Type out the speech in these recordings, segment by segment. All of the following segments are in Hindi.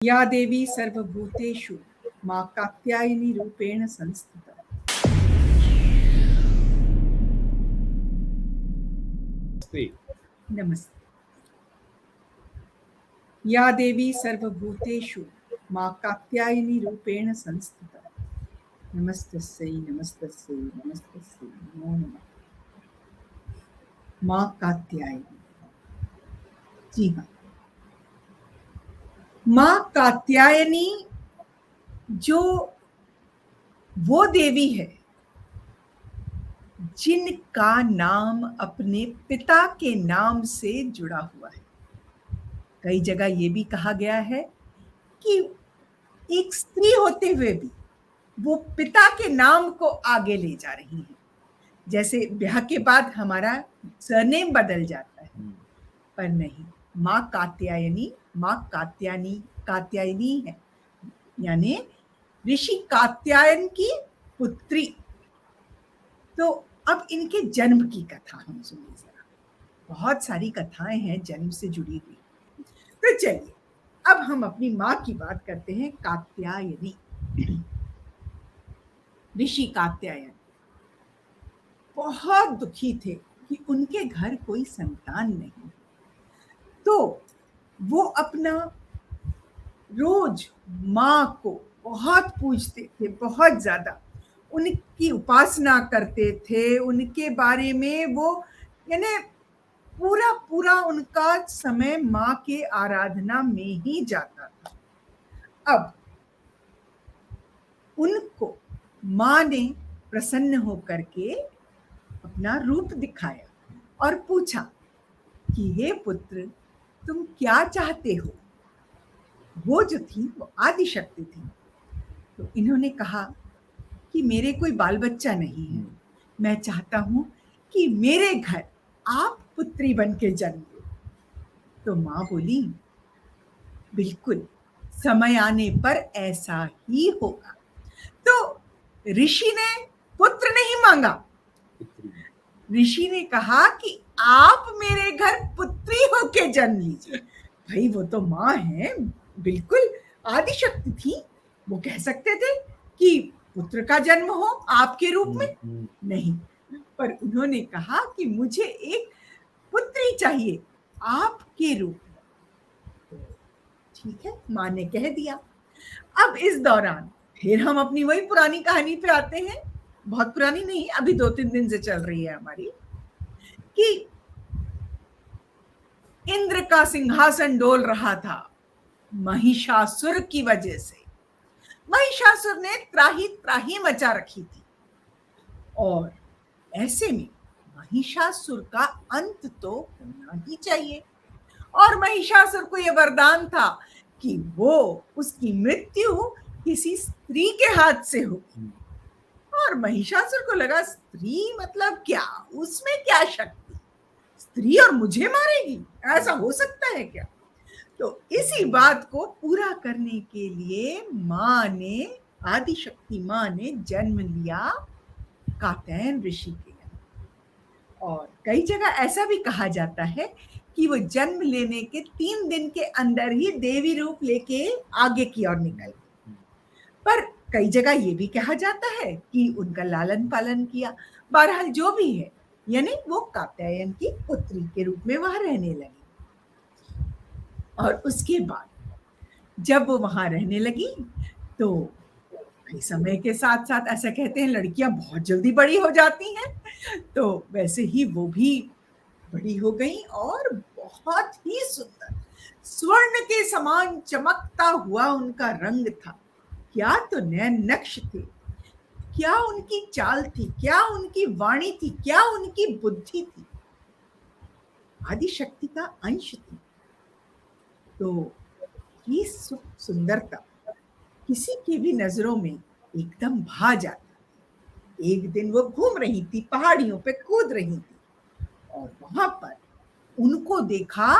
या देवी सर्वभूतेषु मां कात्यायनी रूपेण संस्थिता। नमस्ते। या देवी सर्वभूतेषु मां कात्यायनी रूपेण संस्थिता। नमस्तस्यै नमस्तस्यै नमस्तस्यै नमो नमः। मां कात्यायनी, जी हाँ, मां कात्यायनी जो वो देवी है जिनका नाम अपने पिता के नाम से जुड़ा हुआ है। कई जगह ये भी कहा गया है कि एक स्त्री होते हुए भी वो पिता के नाम को आगे ले जा रही है। जैसे ब्याह के बाद हमारा सरनेम बदल जाता है, पर नहीं, मां कात्यायनी कात्यायनी है, यानी ऋषि कात्यायन की पुत्री। तो अब इनके जन्म की कथा हम सुनिए जरा। बहुत सारी कथाएं हैं जन्म से जुड़ी हुई। तो चलिए अब हम अपनी माँ की बात करते हैं, कात्यायनी। ऋषि कात्यायन बहुत दुखी थे कि उनके घर कोई संतान नहीं, तो वो अपना रोज माँ को बहुत पूजते थे, बहुत ज्यादा उनकी उपासना करते थे, उनके बारे में वो यानी पूरा पूरा उनका समय माँ के आराधना में ही जाता था। अब उनको माँ ने प्रसन्न होकर के अपना रूप दिखाया और पूछा कि हे पुत्र, तुम क्या चाहते हो। वो जो थी वो आदि शक्ति थी। तो इन्होंने कहा कि मेरे कोई बाल बच्चा नहीं है, मैं चाहता हूं कि मेरे घर आप पुत्री बन के जन्म लो। तो माँ बोली, बिल्कुल, समय आने पर ऐसा ही होगा। तो ऋषि ने पुत्र नहीं मांगा, ऋषि ने कहा कि आप मेरे घर पुत्री होके जन्म लीजिए। भाई वो तो माँ है, बिल्कुल आदि शक्ति थी, वो कह सकते थे कि पुत्र का जन्म हो आपके रूप में, नहीं, पर उन्होंने कहा कि मुझे एक पुत्री चाहिए आपके रूप में। ठीक है, माँ ने कह दिया। अब इस दौरान फिर हम अपनी वही पुरानी कहानी पे आते हैं, बहुत पुरानी नहीं, अभी 2-3 दिन से चल रही है हमारी, कि इंद्र का सिंहासन डोल रहा था महिषासुर की वजह से। महिषासुर ने त्राही त्राही मचा रखी थी और ऐसे में महिषासुर का अंत तो होना ही चाहिए। और महिषासुर को यह वरदान था कि वो उसकी मृत्यु किसी स्त्री के हाथ से होगी। और महिषासुर को लगा, स्त्री मतलब क्या, उसमें क्या शक्ति, स्त्री और मुझे मारेगी, ऐसा हो सकता है क्या। तो इसी बात को पूरा करने के लिए माँ ने, आदिशक्ति माँ ने जन्म लिया कात्यायन ऋषि के। और कई जगह ऐसा भी कहा जाता है कि वो जन्म लेने के 3 दिन के अंदर ही देवी रूप लेके आगे की ओर निकल गई। पर कई जगह ये भी कहा जाता है कि उनका लालन पालन किया। बहरहाल जो भी है, यानी वो कात्यायन की पुत्री के रूप में वहां रहने लगी। और उसके बाद जब वो वहां रहने लगी तो समय के साथ साथ ऐसा कहते हैं लड़कियां बहुत जल्दी बड़ी हो जाती हैं, तो वैसे ही वो भी बड़ी हो गई और बहुत ही सुंदर, स्वर्ण के समान चमकता हुआ उनका रंग था। क्या तो नैन नक्श थे, क्या उनकी चाल थी, क्या उनकी वाणी थी, क्या उनकी बुद्धि थी, आदि शक्ति का अंश थी। तो ये सुंदरता किसी की भी नजरों में एकदम भा जाती। एक दिन वो घूम रही थी, पहाड़ियों पे कूद रही थी और वहां पर उनको देखा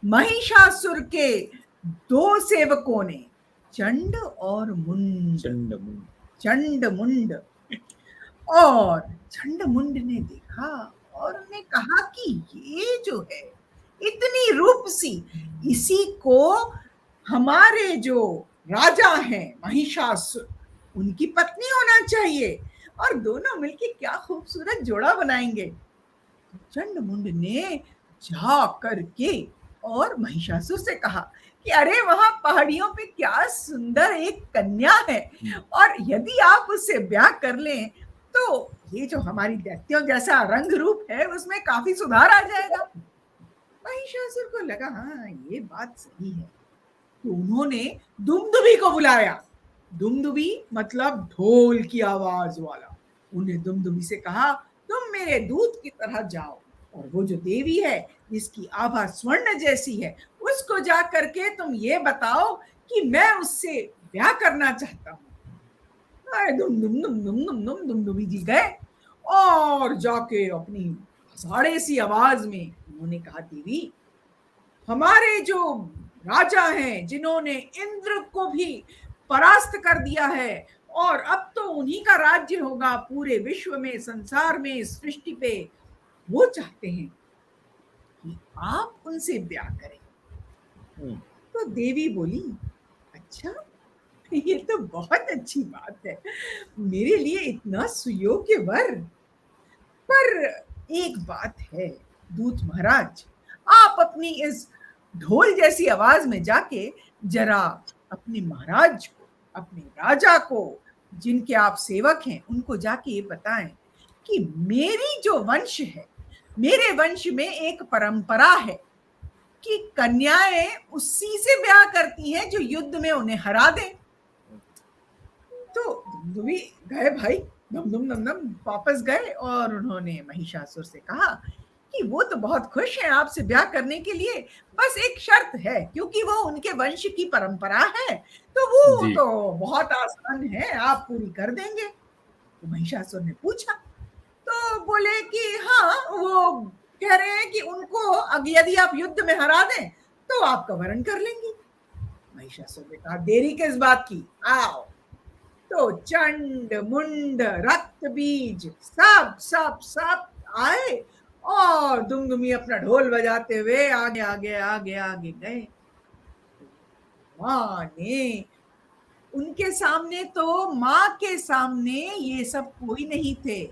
महिषासुर के 2 सेवकों ने, चंड और मुंड। चंडमुंड। और चंडमुंड ने देखा और उन्हें कहा कि ये जो है इतनी रूपसी, इसी को हमारे जो राजा हैं महिषासुर, उनकी पत्नी होना चाहिए, और दोनों मिलके क्या खूबसूरत जोड़ा बनाएंगे। चंडमुंड ने जा करके और महिषासुर से कहा कि अरे वहां पहाड़ियों पे क्या सुंदर एक कन्या है, और यदि आप उससे ब्याह कर लें तो ये जो हमारी दैत्यों जैसा रंग रूप है उसमें काफी सुधार आ जाएगा। महिषासुर को लगा हाँ ये बात सही है, तो उन्होंने दुमदुभी को बुलाया। दुमदुभी मतलब ढोल की आवाज वाला। उन्हें दुमदुभी से कहा तुम मेरे दूत की तरह जाओ, और वो जो देवी है जिसकी आभा स्वर्ण जैसी है उसको जा करके तुम ये बताओ कि मैं उससे ब्याह करना चाहता हूँ। अरे दुम दुम दुम दुम दुम दुम दुमदुभी जी गए और जाके अपनी साड़े सी आवाज में उन्होंने कहा देवी, हमारे जो राजा हैं जिन्होंने इंद्र को भी परास्त कर दिया है, और अब तो उन्हीं का राज्य होगा पूरे विश्व में, संसार में, सृष्टि पे, वो चाहते हैं कि आप उनसे ब्याह करें। तो देवी बोली अच्छा, ये तो बहुत अच्छी बात है, मेरे लिए इतना सुयोग्य वर। पर एक बात है दूत महाराज, आप अपनी इस ढोल जैसी आवाज में जाके जरा अपने महाराज को, अपने राजा को, जिनके आप सेवक हैं, उनको जाके ये बताएं कि मेरी जो वंश है, मेरे वंश में एक परंपरा है कि कन्याएं उसी से ब्याह करती हैं जो युद्ध में उन्हें हरा दे। तो दुमदुभी गए भाई, दम दम दम दम वापस गए और उन्होंने महिषासुर से कहा कि वो तो बहुत खुश हैं आपसे ब्याह करने के लिए, बस एक शर्त है, क्योंकि वो उनके वंश की परंपरा है, तो वो जी। तो बहुत आसान है, आप पूरी कर देंगे। तो महिषासुर ने पूछा, तो बोले कि हाँ, वो कह रहे हैं कि उनको यदि आप युद्ध में हरा दें तो आपका वरण कर लेंगी। महिषासुर ने कहा देरी किस बात की, आओ। तो चंड मुंड रक्त बीज सब सब सब आए और दुमदुमी अपना ढोल बजाते हुए आगे आगे आगे आगे गए। माँ ने उनके सामने, तो माँ के सामने ये सब कोई नहीं थे।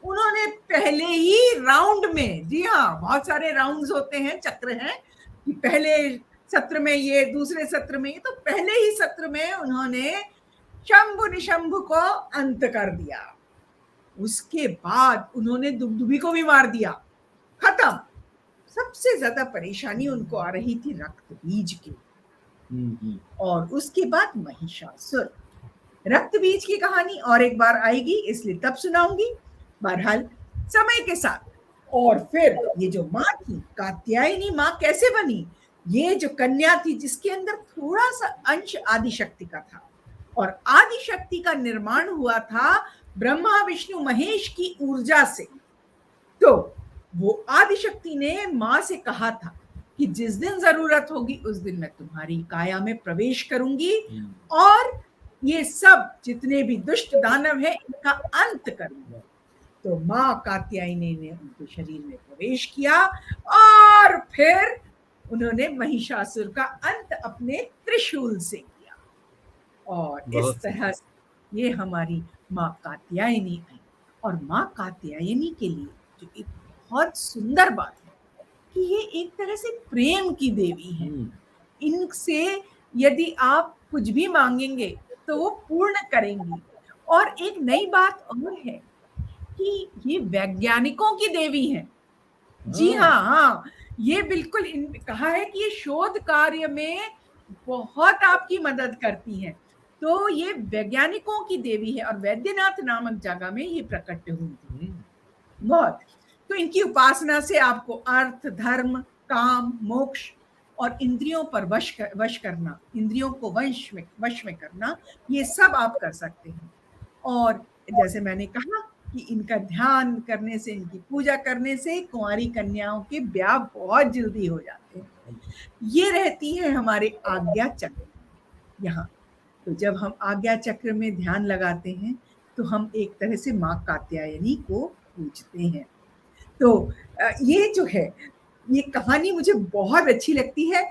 उन्होंने पहले ही राउंड में, जी हाँ बहुत सारे राउंड्स होते हैं, चक्र हैं, कि पहले सत्र में ये, दूसरे सत्र में ये, तो पहले ही सत्र में उन्होंने शंभु निशंभु को अंत कर दिया। उसके बाद उन्होंने दुमदुभी को भी मार दिया, खत्म। सबसे ज्यादा परेशानी उनको आ रही थी रक्त बीज की, और उसके बाद महिषासुर। रक्त बीज की कहानी और एक बार आएगी, इसलिए तब सुनाऊंगी। बहरहाल समय के साथ, और फिर ये जो माँ थी कात्यायनी माँ कैसे बनी, ये जो कन्या थी जिसके अंदर थोड़ा सा अंश आदिशक्ति का था, और आदिशक्ति का निर्माण हुआ था ब्रह्मा विष्णु महेश की ऊर्जा से। तो वो आदिशक्ति ने माँ से कहा था कि जिस दिन जरूरत होगी उस दिन मैं तुम्हारी काया में प्रवेश करूंगी और ये सब जितने भी दुष्ट दानव है इनका अंत करूंगी। तो माँ कात्यायनी ने उनके शरीर में प्रवेश किया और फिर उन्होंने महिषासुर का अंत अपने त्रिशूल से किया, और इस तरह से ये हमारी माँ कात्यायनी आई। और माँ कात्यायनी के लिए जो एक बहुत सुंदर बात है कि ये एक तरह से प्रेम की देवी है। इनसे यदि आप कुछ भी मांगेंगे तो वो पूर्ण करेंगी। और एक नई बात और है कि ये वैज्ञानिकों की देवी है। जी हाँ, ये बिल्कुल कहा है कि ये शोध कार्य में बहुत आपकी मदद करती हैं। तो ये वैज्ञानिकों की देवी है, और वैद्यनाथ नामक जगह में ये प्रकट हुई थी। बहुत। तो इनकी उपासना से आपको अर्थ, धर्म, काम, मोक्ष और इंद्रियों पर वश करना, इंद्रियों को वश में करना, ये सब आप कर सकते हैं। और जैसे मैंने कहा कि इनका ध्यान करने से, इनकी पूजा करने से कुंवारी कन्याओं के ब्याह बहुत जल्दी हो जाते हैं। ये रहती है हमारे आज्ञा चक्र यहाँ। तो जब हम आज्ञा चक्र में ध्यान लगाते हैं तो हम एक तरह से माँ कात्यायनी को पूजते हैं। तो ये जो है, ये कहानी मुझे बहुत अच्छी लगती है।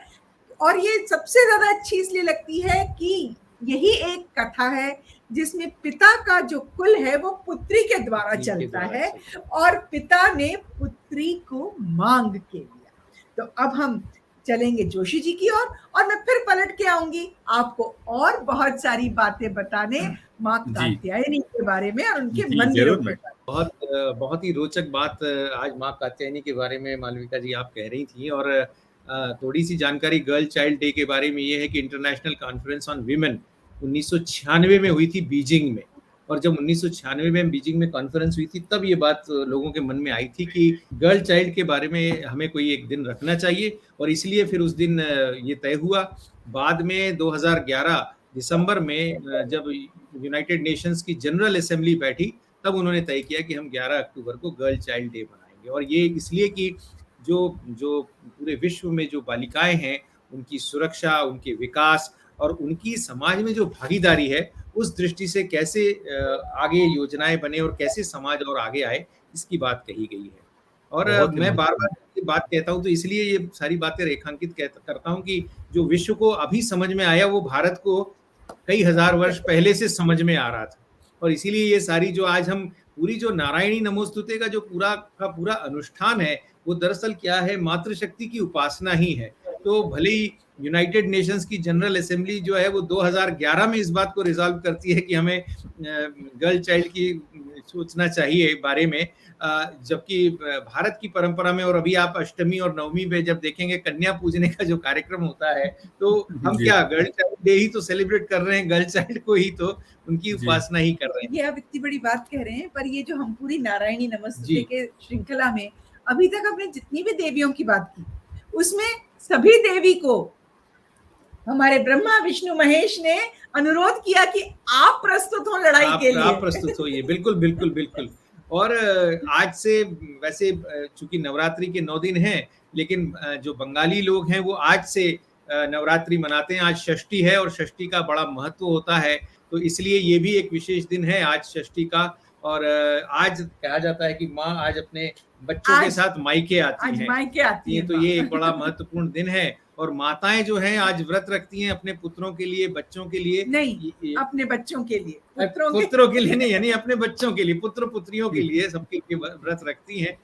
और ये सबसे ज्यादा अच्छी इसलिए लगती है कि यही एक कथा है जिसमें पिता का जो कुल है वो पुत्री के द्वारा चलता है और पिता ने पुत्री को मांग के लिया। तो अब हम चलेंगे जोशी जी की ओर और मैं फिर पलट के आऊंगी आपको और बहुत सारी बातें बताने माँ कात्यायनी के बारे में और उनके मंदिरों के बारे में। बहुत ही रोचक बात आज माँ कात्यायनी के बारे में मालविका जी आप कह रही थी। और थोड़ी सी जानकारी गर्ल चाइल्ड डे के बारे में ये है कि इंटरनेशनल कॉन्फ्रेंस ऑन विमेन 1996 में हुई थी बीजिंग में। और जब 1996 में बीजिंग में कॉन्फ्रेंस हुई थी तब ये बात लोगों के मन में आई थी कि गर्ल चाइल्ड के बारे में हमें कोई एक दिन रखना चाहिए, और इसलिए फिर उस दिन ये तय हुआ। बाद में 2011 दिसंबर में जब यूनाइटेड नेशंस की जनरल असेंबली बैठी तब उन्होंने तय किया कि हम 11 अक्टूबर को गर्ल चाइल्ड डे मनाएंगे। और ये इसलिए कि जो जो पूरे विश्व में जो बालिकाएं हैं उनकी सुरक्षा, उनके विकास और उनकी समाज में जो भागीदारी है उस दृष्टि से कैसे आगे योजनाएं बने और कैसे समाज और आगे आए, इसकी बात कही गई है। और मैं बार बार ये बात कहता हूँ तो इसलिए ये सारी बातें रेखांकित करता हूँ कि जो विश्व को अभी समझ में आया वो भारत को कई हजार वर्ष पहले से समझ में आ रहा था। और इसीलिए ये सारी जो आज हम पूरी जो नारायणी नमोस्तुते का जो पूरा का पूरा अनुष्ठान है वो दरअसल क्या है, मातृशक्ति की उपासना ही है। तो भले ही यूनाइटेड नेशंस की जनरल असेंबली जो है वो 2011 में इस बात को रिजॉल्व करती है कि हमें गर्ल चाइल्ड की सोचना चाहिए बारे में, जबकि भारत की परंपरा में और अभी आप अष्टमी और नवमी पे जब देखेंगे कन्या पूजने का जो कार्यक्रम होता है तो हम क्या गर्ल चाइल्ड डे ही तो सेलिब्रेट कर रहे हैं, गर्ल चाइल्ड को ही तो उनकी उपासना ही कर रहे हैं। ये आप इतनी बड़ी बात कह रहे हैं, पर ये जो हम पूरी नारायणी नमस्ते के श्रृंखला में अभी तक हमने जितनी भी देवियों की बात की उसमें सभी देवी को हमारे ब्रह्मा विष्णु महेश ने अनुरोध किया कि आप प्रस्तुत हो लड़ाई के लिए। आप प्रस्तुत होइए, बिल्कुल बिल्कुल बिल्कुल। और आज से वैसे चूंकि नवरात्रि के 9 दिन हैं, लेकिन जो बंगाली लोग हैं वो आज से नवरात्रि मनाते हैं। आज षष्ठी है और षष्ठी का बड़ा महत्व होता है, तो इसलिए ये भी एक विशेष दिन है आज षष्ठी का। और आज कहा जाता है कि माँ आज अपने बच्चों के साथ मायके आती हैं, तो ये एक बड़ा महत्वपूर्ण दिन है। और माताएं जो हैं आज व्रत रखती हैं अपने पुत्रों के लिए, बच्चों के लिए नहीं, अपने बच्चों के लिए, पुत्रों के लिए नहीं, यानी अपने बच्चों के लिए, पुत्र पुत्रियों के लिए, सबके लिए व्रत रखती हैं।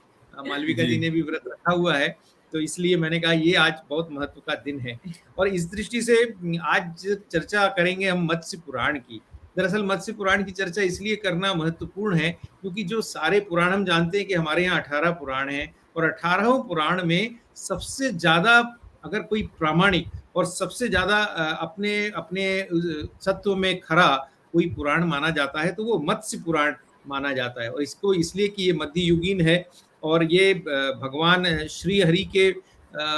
मालविका जी ने भी व्रत रखा हुआ है, तो इसलिए मैंने कहा ये आज बहुत महत्व का दिन है। और इस दृष्टि से आज चर्चा करेंगे हम मत्स्य पुराण की। दरअसल मत्स्य पुराण की चर्चा इसलिए करना महत्वपूर्ण है क्योंकि जो सारे पुराण हम जानते हैं कि हमारे यहाँ 18 पुराण हैं, और 18 पुराण में सबसे ज्यादा अगर कोई प्रामाणिक और सबसे ज्यादा अपने अपने सत्व में खरा कोई पुराण माना जाता है तो वो मत्स्य पुराण माना जाता है। और इसको इसलिए कि ये मध्ययुगीन है और ये भगवान श्री हरि के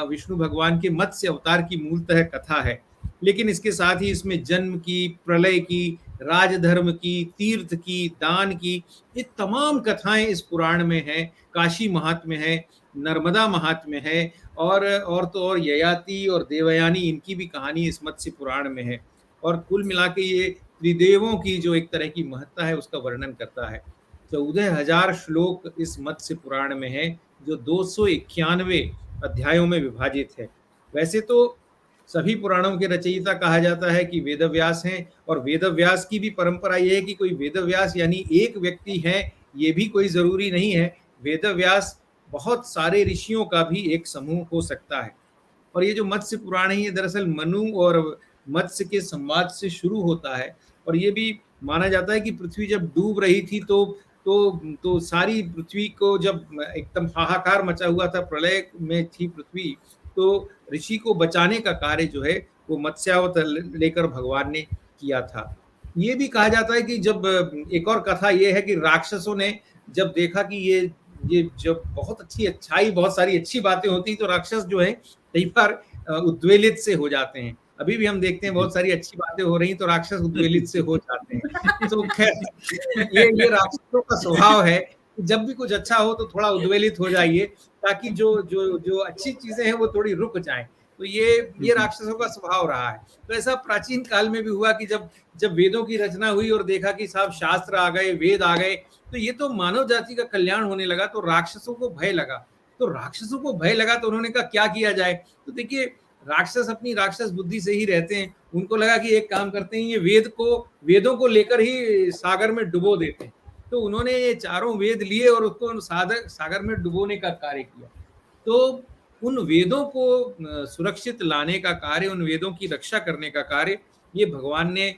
विष्णु भगवान के मत्स्य अवतार की मूलतः कथा है। लेकिन इसके साथ ही इसमें जन्म की, प्रलय की, राजधर्म की, तीर्थ की, दान की, ये तमाम कथाएं इस पुराण में हैं। काशी महात्म्य है, नर्मदा महात्म्य है, और तो और ययाति और देवयानी इनकी भी कहानी इस मत्स्य पुराण में है। और कुल मिला के ये त्रिदेवों की जो एक तरह की महत्ता है उसका वर्णन करता है। 14,000 श्लोक इस मत्स्य पुराण में है जो 291 अध्यायों में विभाजित है। वैसे तो सभी पुराणों के रचयिता कहा जाता है कि वेदव्यास हैं, और वेदव्यास की भी परंपरा ये है कि कोई वेदव्यास यानी एक व्यक्ति है ये भी कोई जरूरी नहीं है। वेदव्यास बहुत सारे ऋषियों का भी एक समूह हो सकता है। और ये जो मत्स्य पुराण है ये दरअसल मनु और मत्स्य के संवाद से शुरू होता है। और ये भी माना जाता है कि पृथ्वी जब डूब रही थी तो सारी पृथ्वी को जब एकदम हाहाकार मचा हुआ था, प्रलय में थी पृथ्वी, तो ऋषि को बचाने का कार्य जो है वो मत्स्यावतार लेकर भगवान ने किया था। ये भी कहा जाता है कि जब एक और कथा ये है कि राक्षसों ने जब देखा कि ये जब बहुत सारी अच्छी बातें होती तो राक्षस जो है कई बार उद्वेलित से हो जाते हैं। अभी भी हम देखते हैं बहुत सारी अच्छी बातें हो रही तो राक्षस उद्वेलित से हो जाते हैं। तो खैर ये राक्षसों का स्वभाव है कि जब भी कुछ अच्छा हो तो थोड़ा उद्वेलित हो जाइए ताकि जो अच्छी चीजें हैं वो थोड़ी रुक जाएं। तो ये राक्षसों का स्वभाव रहा है। तो ऐसा प्राचीन काल में भी हुआ कि जब वेदों की रचना हुई और देखा कि साहब शास्त्र आ गए, वेद आ गए, तो ये तो मानव जाति का कल्याण होने लगा, तो राक्षसों को भय लगा। तो उन्होंने कहा क्या किया जाए। तो देखिए राक्षस अपनी राक्षस बुद्धि से ही रहते हैं। उनको लगा कि एक काम करते हैं, ये वेदों को लेकर ही सागर में डुबो देते हैं। तो उन्होंने ये चारों वेद लिए और उसको सागर में डुबोने का कार्य किया। तो उन वेदों को सुरक्षित लाने का कार्य, उन वेदों की रक्षा करने का कार्य ये भगवान ने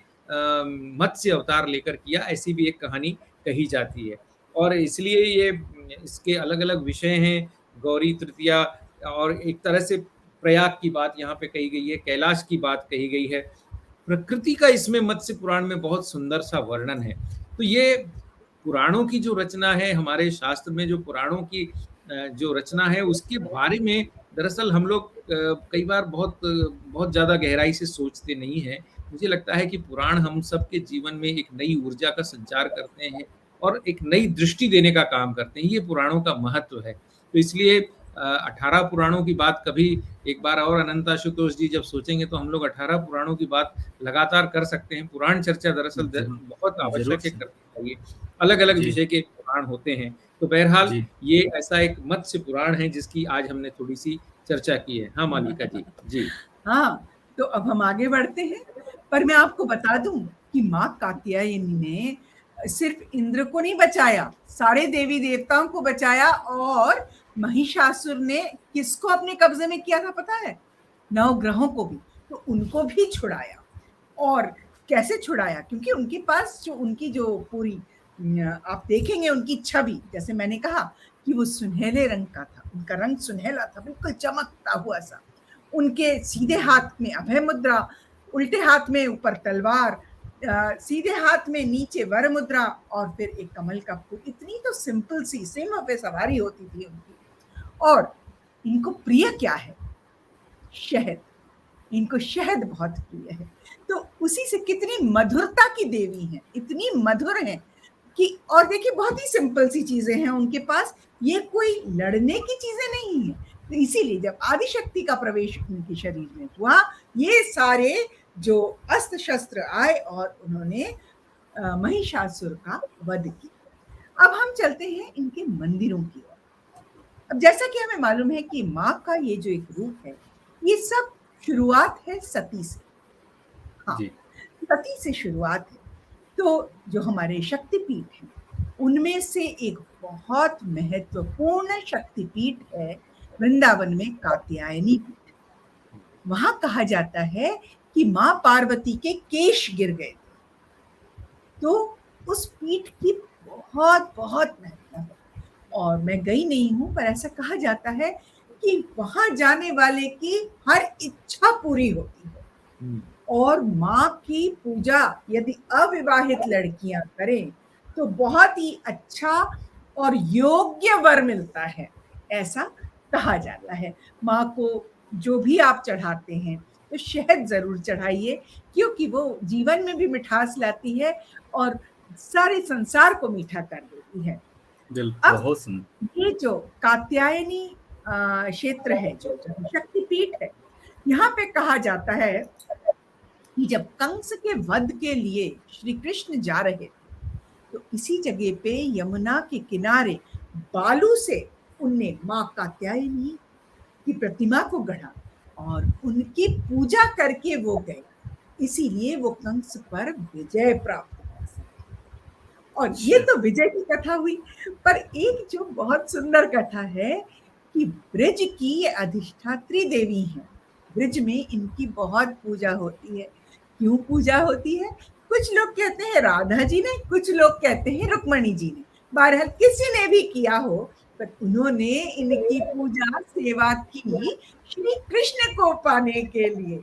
मत्स्य अवतार लेकर किया, ऐसी भी एक कहानी कही जाती है। और इसलिए ये इसके अलग-अलग विषय हैं, गौरी तृतीया, और एक तरह से प्रयाग की बात यहाँ पे कही गई है, कैलाश की बात कही गई है। प्रकृति का इसमें मत्स्य पुराण में बहुत सुंदर सा वर्णन है। तो ये पुराणों की जो रचना है, हमारे शास्त्र में जो पुराणों की जो रचना है, उसके बारे में दरअसल हम लोग कई बार बहुत ज़्यादा गहराई से सोचते नहीं हैं। मुझे लगता है कि पुराण हम सबके जीवन में एक नई ऊर्जा का संचार करते हैं और एक नई दृष्टि देने का काम करते हैं। ये पुराणों का महत्व है। तो इसलिए 18 पुराणों की बात कभी एक बार और अनंत आशुतोष जी जब सोचेंगे तो हम लोग 18 पुराणों की बात लगातार कर सकते हैं। पुराण चर्चा दरअसल बहुत आवश्यक है, करनी चाहिए। अलग-अलग विषय के पुराण होते हैं। तो बहरहाल ये ऐसा एक मत्स्य पुराण है जिसकी आज हमने थोड़ी-सी चर्चा की है। हाँ, मालिका जी। जी। हाँ, तो अब हम आगे बढ़ते हैं। पर मैं आपको बता दूं कि माँ कात्यायनी ने सिर्फ इंद्र को नहीं बचाया, सारे देवी देवताओं को बचाया। और महिषासुर ने किसको अपने कब्जे में किया था पता है? 9 ग्रहों को भी। तो उनको भी छुड़ाया। और कैसे छुड़ाया? क्योंकि उनके पास उनकी जो पूरी आप देखेंगे उनकी छवि, जैसे मैंने कहा कि वो सुनहले रंग का था, उनका रंग सुनहला था, बिल्कुल चमकता हुआ सा। उनके सीधे हाथ में अभय मुद्रा, उल्टे हाथ में ऊपर तलवार, सीधे हाथ में नीचे वर मुद्रा और फिर एक कमल का फूल। इतनी तो सिंपल सी सिंह पे सवारी होती थी उनकी। और इनको प्रिय क्या है? शहद। इनको शहद बहुत प्रिय है। तो उसी से कितनी मधुरता की देवी हैं, इतनी मधुर हैं कि, और देखिए बहुत ही सिंपल सी चीजें हैं उनके पास, ये कोई लड़ने की चीजें नहीं है। तो इसीलिए जब आदिशक्ति का प्रवेश उनके शरीर में हुआ, ये सारे जो अस्त्र शस्त्र आए और उन्होंने महिषासुर का वध किया। अब हम चलते हैं इनके मंदिरों की ओर। अब जैसा कि हमें मालूम है कि माँ का ये जो एक रूप है, ये सब शुरुआत है सती से। हाँ, सती से शुरुआत है। तो जो हमारे शक्तिपीठ हैं, उनमें से एक बहुत महत्वपूर्ण शक्तिपीठ है वृंदावन में कात्यायनी पीठ। वहां कहा जाता है कि मां पार्वती के केश गिर गए थे। तो उस पीठ की बहुत बहुत महत्व है। और मैं गई नहीं हूं, पर ऐसा कहा जाता है कि वहां जाने वाले की हर इच्छा पूरी होती है। और माँ की पूजा यदि अविवाहित लड़कियां करें तो बहुत ही अच्छा और योग्य वर मिलता है, ऐसा कहा जाता है। माँ को जो भी आप चढ़ाते हैं तो शहद जरूर चढ़ाइए, क्योंकि वो जीवन में भी मिठास लाती है और सारे संसार को मीठा कर देती है। अब ये जो कात्यायनी क्षेत्र है, जो शक्तिपीठ है, यहाँ पे कहा जाता है कि जब कंस के वध के लिए श्री कृष्ण जा रहे थे, तो इसी जगह पे यमुना के किनारे बालू से उनने माँ कात्यायनी की प्रतिमा को गढ़ा और उनकी पूजा करके वो गए। इसीलिए वो कंस पर विजय प्राप्त कर सके। और ये तो विजय की कथा हुई, पर एक जो बहुत सुंदर कथा है कि ब्रज की ये अधिष्ठात्री देवी हैं। ब्रज में इनकी बहुत पूजा होती है। क्यों पूजा होती है? कुछ लोग कहते हैं राधा जी ने, कुछ लोग कहते हैं रुक्मणी जी ने। बहरहाल किसी ने भी किया हो, पर उन्होंने इनकी पूजा सेवा की श्री कृष्ण को पाने के लिए।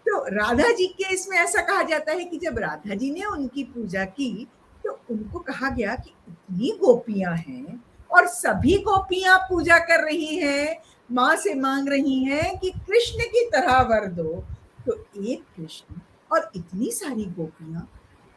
तो राधा जी के इसमें ऐसा कहा जाता है कि जब राधा जी ने उनकी पूजा की तो उनको कहा गया कि इतनी गोपियां हैं और सभी गोपियां पूजा कर रही हैं, माँ से मांग रही हैं कि कृष्ण की तरह वर दो। तो एक कृष्ण और इतनी सारी गोपियां,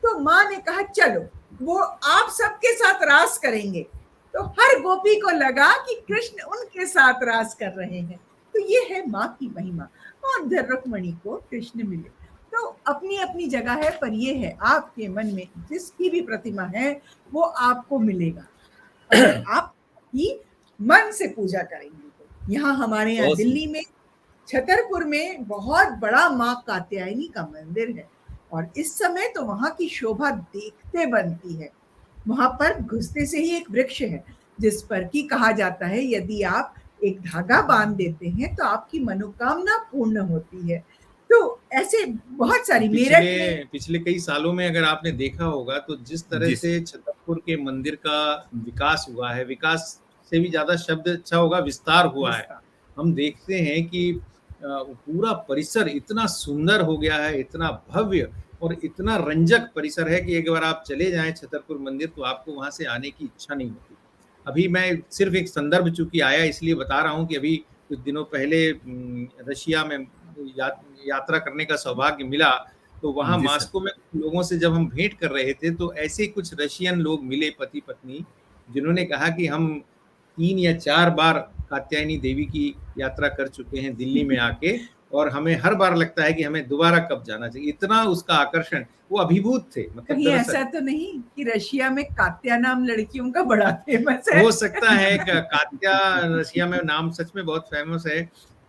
तो माँ ने कहा चलो वो आप सबके साथ रास करेंगे। तो हर गोपी को लगा कि कृष्ण उनके साथ रास कर रहे हैं। तो ये है माँ की महिमा। और रुक्मणी को कृष्ण मिले। तो अपनी अपनी जगह है, पर ये है आपके मन में जिसकी भी प्रतिमा है वो आपको मिलेगा अगर आप ही मन से पूजा करेंगे। तो यहाँ हमारे यहाँ दिल्ली में छतरपुर में बहुत बड़ा माँ कात्यायनी का मंदिर है और इस समय तो वहां की शोभा देखते बनती है। वहां पर घुसते से ही एक वृक्ष है जिस पर कि कहा जाता है यदि आप एक धागा बांध देते हैं तो आपकी मनोकामना पूर्ण होती है। तो ऐसे बहुत सारी मेरठ में पिछले कई सालों में अगर आपने देखा होगा तो जिस तरह जी। से छतरपुर के मंदिर का विकास हुआ है, विकास से भी ज्यादा शब्द अच्छा होगा, विस्तार हुआ है। हम देखते हैं कि पूरा परिसर इतना सुंदर हो गया है, इतना भव्य और इतना रंजक परिसर है कि एक बार आप चले जाएं छतरपुर मंदिर तो आपको वहां से आने की इच्छा नहीं होती। अभी मैं सिर्फ एक संदर्भ चूंकि आया इसलिए बता रहा हूं कि अभी कुछ दिनों पहले रशिया में यात्रा करने का सौभाग्य मिला, तो वहां जी सर। मॉस्को में लोगों से जब हम भेंट कर रहे थे तो ऐसे कुछ रशियन लोग मिले, पति पत्नी, जिन्होंने कहा कि हम 3 या 4 बार कात्यायनी देवी की यात्रा कर चुके हैं दिल्ली में आके और हमें हर बार लगता है कि हमें दोबारा कब जाना चाहिए। इतना उसका आकर्षण, वो अभिभूत थे। मतलब कहीं ऐसा तो नहीं कि रशिया में कात्या नाम लड़कियों का बड़ा फेमस है? हो सकता है। कात्या रशिया में नाम सच में बहुत फेमस है,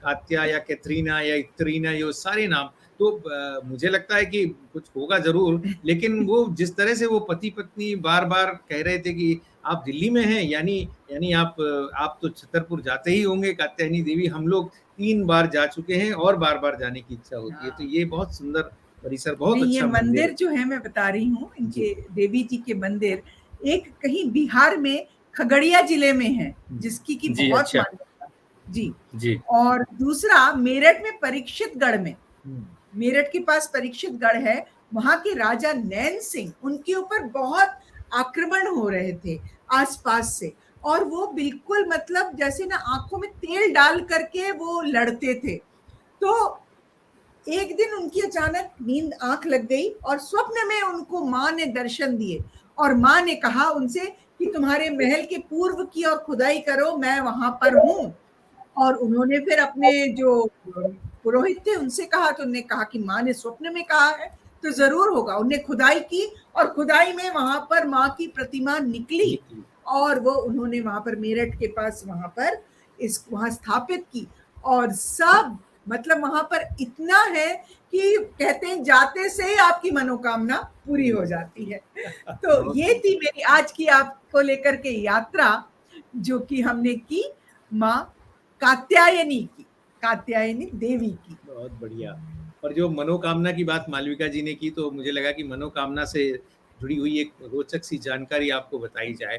कात्या या कैथरीना या इत्रीना, ये सारे नाम। तो मुझे लगता है कि कुछ होगा जरूर, लेकिन वो जिस तरह से वो पति पत्नी बार बार कह रहे थे कि आप दिल्ली में हैं, यानी आप तो छतरपुर जाते ही होंगे कात्यायनी देवी। हम लोग 3 बार जा चुके हैं और बार बार जाने की इच्छा होती है। तो ये बहुत सुंदर परिसर, बहुत अच्छा ये मंदिर जो है मैं बता रही हूँ, इनके देवी जी के मंदिर एक कहीं बिहार में खगड़िया जिले में है जिसकी की बहुत मान्यता जी। और दूसरा मेरठ में परीक्षितगढ़ में, मेरठ के पास परीक्षितगढ़ है, वहां के राजा नैन सिंह, उनके ऊपर बहुत आक्रमण हो रहे थे आसपास से और वो बिल्कुल मतलब जैसे ना आंखों में तेल डाल करके वो लड़ते थे। तो एक दिन उनकी अचानक नींद आंख लग गई और स्वप्न में उनको माँ ने दर्शन दिए और माँ ने कहा उनसे कि तुम्हारे महल के पूर्व की और खुदाई करो, मैं वहां पर हूँ। और उन्होंने फिर अपने जो पुरोहित थे उनसे कहा, तो उन्होंने कहा कि माँ ने स्वप्न में कहा है तो जरूर होगा। उन्हें खुदाई की और खुदाई में वहां पर माँ की प्रतिमा निकली और वो उन्होंने वहां पर मेरठ के पास वहां पर वहां स्थापित की। और सब मतलब वहां पर इतना है कि कहते हैं जाते से ही आपकी मनोकामना पूरी हो जाती है। तो ये थी मेरी आज की आपको लेकर के यात्रा जो कि हमने की माँ कात्यायनी की, कात्यायनी देवी की। बहुत बढ़िया। और जो मनोकामना की बात मालविका जी ने की, तो मुझे लगा कि मनोकामना से जुड़ी हुई एक रोचक सी जानकारी आपको बताई जाए।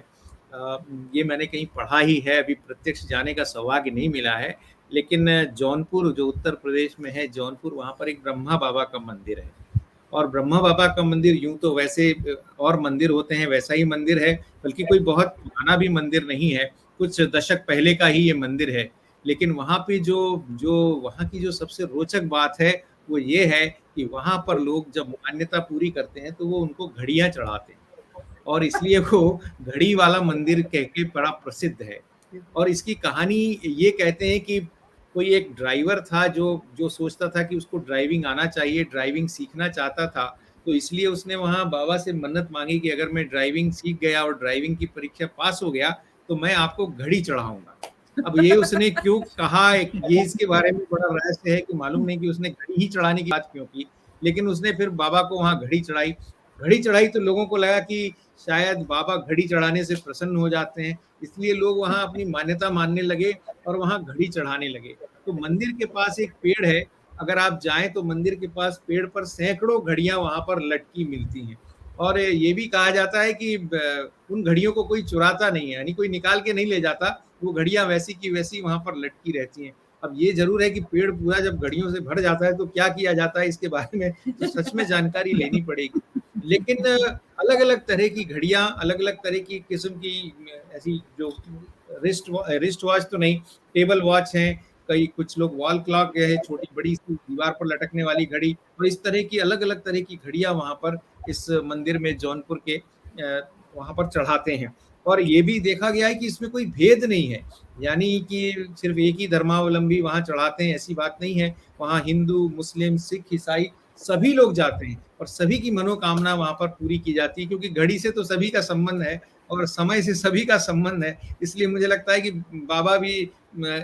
ये मैंने कहीं पढ़ा ही है, अभी प्रत्यक्ष जाने का सौभाग्य नहीं मिला है, लेकिन जौनपुर जो उत्तर प्रदेश में है, जौनपुर, वहाँ पर एक ब्रह्मा बाबा का मंदिर है। और ब्रह्मा बाबा का मंदिर यूं तो वैसे और मंदिर होते हैं वैसा ही मंदिर है, बल्कि कोई बहुत पुराना भी मंदिर नहीं है, कुछ दशक पहले का ही ये मंदिर है। लेकिन वहाँ पे जो वहाँ की जो सबसे रोचक बात है वो ये है कि वहाँ पर लोग जब मान्यता पूरी करते हैं तो वो उनको घड़ियां चढ़ाते हैं और इसलिए वो घड़ी वाला मंदिर कह के बड़ा प्रसिद्ध है। और इसकी कहानी ये कहते हैं कि कोई एक ड्राइवर था जो सोचता था कि उसको ड्राइविंग आना चाहिए, ड्राइविंग सीखना चाहता था, तो इसलिए उसने वहाँ बाबा से मन्नत मांगी कि अगर मैं ड्राइविंग सीख गया और ड्राइविंग की परीक्षा पास हो गया तो मैं आपको घड़ी चढ़ाऊंगा। अब ये उसने क्यों कहा, ये इसके बारे में बड़ा रहस्य है कि मालूम नहीं कि उसने घड़ी ही चढ़ाने की बात क्यों की, लेकिन उसने फिर बाबा को वहाँ घड़ी चढ़ाई तो लोगों को लगा कि शायद बाबा घड़ी चढ़ाने से प्रसन्न हो जाते हैं, इसलिए लोग वहाँ अपनी मान्यता मानने लगे और वहाँ घड़ी चढ़ाने लगे। तो मंदिर के पास एक पेड़ है, अगर आप जाएं तो मंदिर के पास पेड़ पर सैकड़ों घड़ियां वहाँ पर लटकी मिलती हैं। और ये भी कहा जाता है कि उन घड़ियों को कोई चुराता नहीं है, यानी कोई निकाल के नहीं ले जाता, वो घड़ियां वैसी की वैसी वहाँ पर लटकी रहती हैं। अब ये जरूर है कि पेड़ पूरा जब घड़ियों से भर जाता है तो क्या किया जाता है इसके बारे में तो सच में जानकारी लेनी पड़ेगी। लेकिन अलग अलग तरह की घड़ियां, अलग अलग तरह की किस्म की ऐसी जो रिस्ट वॉच तो नहीं, टेबल वॉच हैं, कई कुछ लोग वॉल क्लॉक है, छोटी बड़ी सी दीवार पर लटकने वाली घड़ी, और इस तरह की अलग अलग तरह की घड़ियां वहाँ पर इस मंदिर में जौनपुर के वहाँ पर चढ़ाते हैं। और ये भी देखा गया है कि इसमें कोई भेद नहीं है, यानी कि सिर्फ एक ही धर्मावलंबी वहाँ चढ़ाते हैं ऐसी बात नहीं है। वहाँ हिंदू, मुस्लिम, सिख, ईसाई सभी लोग जाते हैं और सभी की मनोकामना वहाँ पर पूरी की जाती है, क्योंकि घड़ी से तो सभी का संबंध है। और समय से सभी का संबंध है। इसलिए मुझे लगता है कि बाबा भी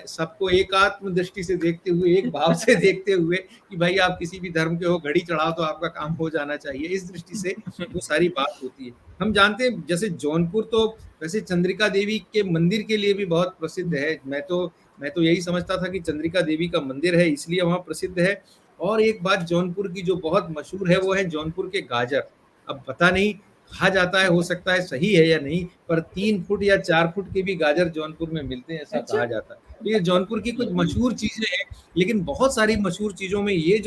सबको एकात्म दृष्टि से देखते हुए, एक भाव से देखते हुए कि भाई आप किसी भी धर्म के हो, घड़ी चढ़ाओ तो आपका काम हो जाना चाहिए, इस दृष्टि से वो सारी बात होती है। हम जानते हैं जैसे जौनपुर तो वैसे चंद्रिका देवी के मंदिर के लिए भी बहुत प्रसिद्ध है। मैं तो यही समझता था कि चंद्रिका देवी का मंदिर है इसलिए वहाँ प्रसिद्ध है। और एक बात जौनपुर की जो बहुत मशहूर है वो है जौनपुर के गाजर। अब पता नहीं, कहा जाता है, हो सकता है सही है या नहीं, पर 3 फुट या 4 फुट के भी गाजर जौनपुर में मिलते हैं, ऐसा अच्छा। कहा जाता है। तो ये जौनपुर की कुछ मशहूर चीजें हैं, लेकिन बहुत सारी मशहूर चीजों में ये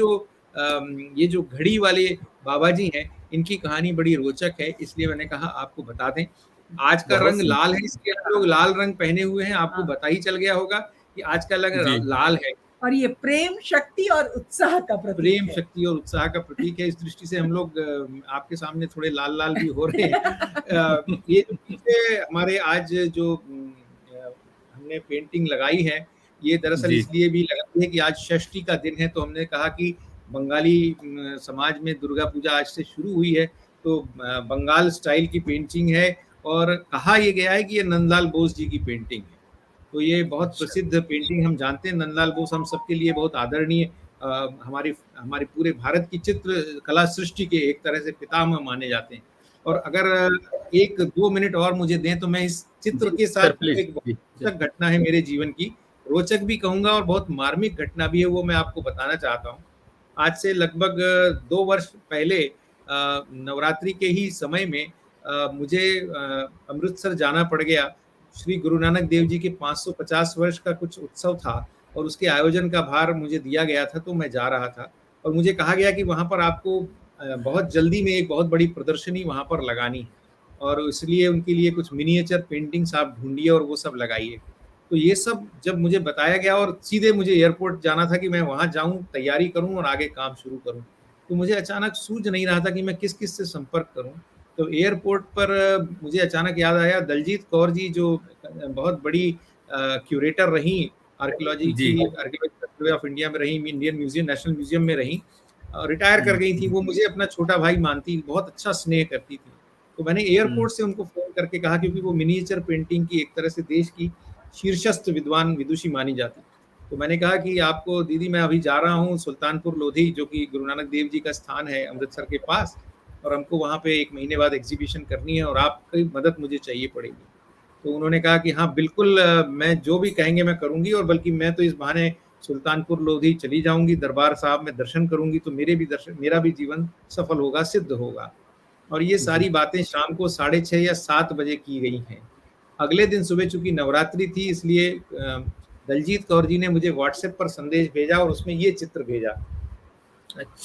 जो घड़ी वाले बाबा जी हैं, इनकी कहानी बड़ी रोचक है, इसलिए मैंने कहा आपको बता दें। आज का बहुत रंग सुंदर। लाल है, इसलिए हम लोग लाल रंग पहने हुए हैं, आपको हाँ। पता ही चल गया होगा कि आज का रंग जी। लाल है। और ये प्रेम, शक्ति और उत्साह का प्रतीक प्रेम, है। शक्ति और उत्साह का प्रतीक है। इस दृष्टि से हम लोग आपके सामने थोड़े लाल-लाल भी हो रहे हैं। ये जो चीज़ें हमारे आज जो हमने पेंटिंग लगाई है, ये दरअसल जी। इसलिए भी लगाई है कि आज षष्ठी का दिन है, तो हमने कहा कि बंगाली समाज में दुर्गा पूजा आज से शुरू हुई है, तो बंगाल स्टाइल की पेंटिंग है और कहा ये गया है कि ये नंदलाल बोस जी की पेंटिंग है। तो ये बहुत अच्छा। प्रसिद्ध पेंटिंग, हम जानते हैं नंदलाल बोस हम सबके लिए बहुत आदरणीय, हमारे हमारे पूरे भारत की चित्र कला सृष्टि के एक तरह से पितामह माने जाते हैं। और अगर 1-2 मिनट और मुझे दें तो मैं इस चित्र के सर साथ प्लीज। एक बहुत रोचक घटना है मेरे जीवन की, रोचक भी कहूँगा और बहुत मार्मिक घटना भी है, वो मैं आपको बताना चाहता हूँ। आज से लगभग 2 वर्ष पहले नवरात्रि के ही समय में मुझे अमृतसर जाना पड़ गया। श्री गुरु नानक देव जी के 550 वर्ष का कुछ उत्सव था और उसके आयोजन का भार मुझे दिया गया था, तो मैं जा रहा था और मुझे कहा गया कि वहाँ पर आपको बहुत जल्दी में एक बहुत बड़ी प्रदर्शनी वहाँ पर लगानी है और इसलिए उनके लिए कुछ मिनिएचर पेंटिंग्स आप ढूँढिए और वो सब लगाइए। तो ये सब जब मुझे बताया गया और सीधे मुझे एयरपोर्ट जाना था कि मैं वहाँ जाऊँ, तैयारी करूँ और आगे काम शुरू करूँ। तो मुझे अचानक सूझ नहीं रहा था कि मैं किस-किस से संपर्क करूँ। तो एयरपोर्ट पर मुझे अचानक याद आया दलजीत कौर जी जो बहुत बड़ी क्यूरेटर रहीं आर्कियोलॉजी जी। की, आर्कियोलॉजिकल सर्वे ऑफ इंडिया में रहीं, इंडियन म्यूजियम, नेशनल म्यूजियम में रहीं, रिटायर कर गई थी। वो मुझे अपना छोटा भाई मानती, बहुत अच्छा स्नेह करती थी। तो मैंने एयरपोर्ट से उनको फ़ोन करके कहा क्योंकि वो मिनिएचर पेंटिंग की एक तरह से देश की शीर्षस्थ विद्वान विदुषी मानी जाती। तो मैंने कहा कि आपको दीदी मैं अभी जा रहा हूँ सुल्तानपुर लोधी जो कि गुरु नानक देव जी का स्थान है अमृतसर के पास और हमको वहाँ पे 1 महीने बाद एग्ज़िबिशन करनी है और आपकी मदद मुझे चाहिए पड़ेगी। तो उन्होंने कहा कि हाँ बिल्कुल मैं जो भी कहेंगे मैं करूँगी और बल्कि मैं तो इस बहाने सुल्तानपुर लोधी चली जाऊँगी, दरबार साहब में दर्शन करूँगी तो मेरा भी जीवन सफल होगा, सिद्ध होगा। और ये सारी बातें शाम को 6:30 या 7 बजे की गई हैं। अगले दिन सुबह चूँकि नवरात्रि थी इसलिए दलजीत कौर जी ने मुझे व्हाट्सएप पर संदेश भेजा और उसमें ये चित्र भेजा।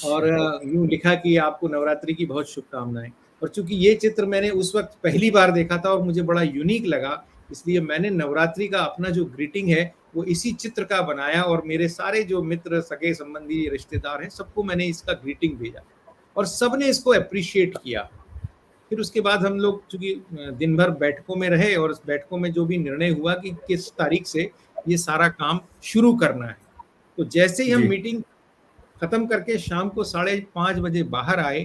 और यूँ लिखा कि आपको नवरात्रि की बहुत शुभकामनाएँ। और चूँकि ये चित्र मैंने उस वक़्त पहली बार देखा था और मुझे बड़ा यूनिक लगा, इसलिए मैंने नवरात्रि का अपना जो ग्रीटिंग है, वो इसी चित्र का बनाया और मेरे सारे जो मित्र, सगे-संबंधी, रिश्तेदार हैं, सबको मैंने इसका ग्रीटिंग भेजा और सबने इसको एप्रिशिएट किया। फिर उसके बाद हम लोग चूँकि दिन भर बैठकों में रहे और उस बैठकों में जो भी निर्णय हुआ कि किस तारीख से ये सारा काम शुरू करना है। तो जैसे ही हम जी। मीटिंग खत्म करके शाम को 5:30 बजे बाहर आए,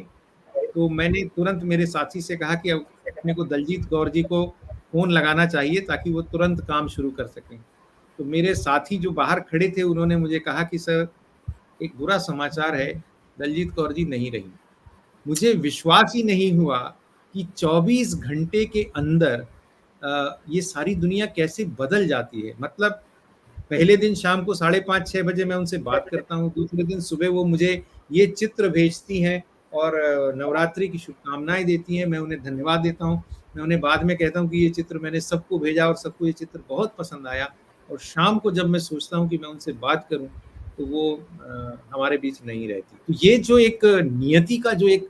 तो मैंने तुरंत मेरे साथी से कहा कि अब अपने को दलजीत कौर जी को फ़ोन लगाना चाहिए ताकि वो तुरंत काम शुरू कर सकें। तो मेरे साथी जो बाहर खड़े थे उन्होंने मुझे कहा कि सर एक बुरा समाचार है, दलजीत कौर जी नहीं रहीं। मुझे विश्वास ही नहीं हुआ कि 24 घंटे के अंदर ये सारी दुनिया कैसे बदल जाती है। मतलब पहले दिन शाम को 5:30-6 बजे मैं उनसे बात करता हूँ, दूसरे दिन सुबह वो मुझे ये चित्र भेजती हैं और नवरात्रि की शुभकामनाएँ देती हैं, मैं उन्हें धन्यवाद देता हूँ। मैं उन्हें बाद में कहता हूँ कि ये चित्र मैंने सबको भेजा और सबको ये चित्र बहुत पसंद आया और शाम को जब मैं सोचता हूँ कि मैं उनसे बात करूँ, तो वो हमारे बीच नहीं रहती। तो ये जो एक नियति का जो एक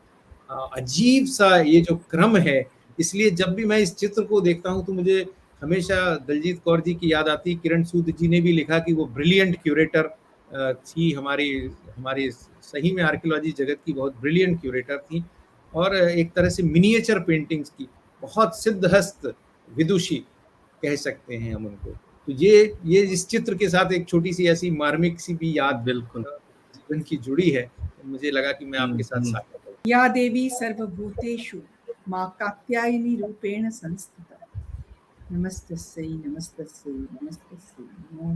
अजीब-सा ये जो क्रम है, इसलिए जब भी मैं इस चित्र को देखता हूँ, तो मुझे हमेशा दलजीत कौर जी की याद आती है। किरण सूद जी ने भी लिखा कि वो ब्रिलियंट क्यूरेटर थी हमारी सही में आर्कियोलॉजी जगत की बहुत ब्रिलियंट क्यूरेटर थी और एक तरह से मिनिएचर पेंटिंग्स की बहुत सिद्धहस्त विदुषी कह सकते हैं हम उनको। तो ये इस चित्र के साथ एक छोटी-सी ऐसी मार्मिक सी भी याद बिल्कुल जीवन की जुड़ी है। तो मुझे लगा कि मैं आपके साथ साझा करूँ। या देवी सर्वभूतेषु मां कात्यायनी रूपेण संस्थिता नमस्तस्यै, नमस्तस्यै, नमस्तस्यै, नमो